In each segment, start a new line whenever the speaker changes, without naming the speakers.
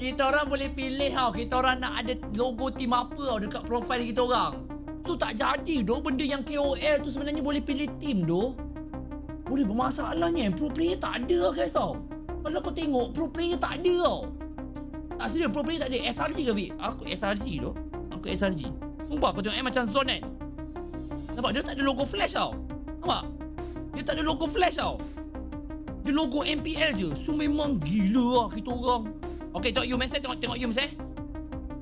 Kita orang boleh pilih tau. Kita orang nak ada logo team apa tau dekat profil kita orang. So tak jadi doh. Benda yang KOL tu sebenarnya boleh pilih team doh. Boleh bermasalahnya. Pro player tak ada guys tau. Kalau kau tengok pro player tak ada tau. Tak serius pro player tak ada. SRG ke Fik? Aku SRG doh. Aku SRG. Sumpah kau tengok macam zone kan. Nampak dia tak ada logo flash tau. Nampak? Dia tak ada logo flash tau. Dia logo MPL je. So memang gila lah kita orang. Okay, tengok Yums tengok Yums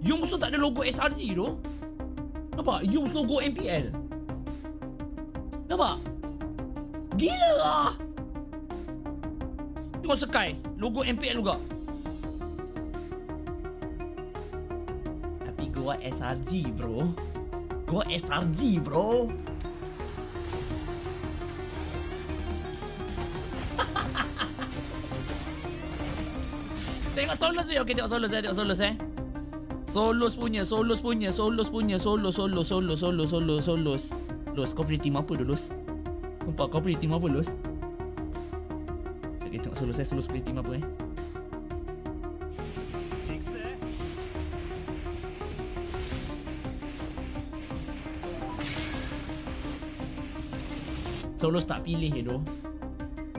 Yums tu tak ada logo SRG tu. Nampak? Yums logo MPL. Nampak? Gila lah. Tengok Skies, logo MPL juga. Tapi gua SRG bro. Gua SRG bro. Tengok Solos ni. Okey, tengok Solos tengok Solos Solos punya. Solos. Los, kau pilih team apa dulu, Los? Nampak kau pilih team apa, Los? Okey, tengok Solos Solos pilih team apa Solos tak pilih doh.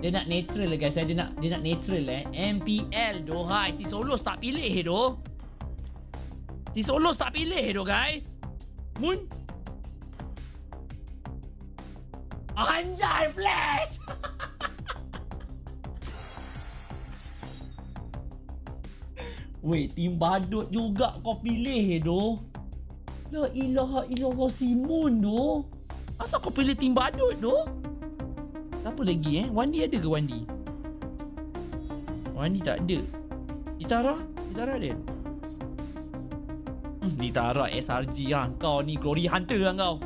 Dia nak natural guys. Dia nak natural MPL doh. Hai, si Solos tak pilih doh. Si Solos tak pilih doh guys. Mun. Anjay flash. Wait, tim badut juga kau pilih doh. La ilaha illallah Simon doh. Asal kau pilih tim badut doh? Apa lagi Wandi ada ke Wandi? Wandi tak ada. Itara ada. Itara SRG lah. Kau ni Glory Hunter lah kau.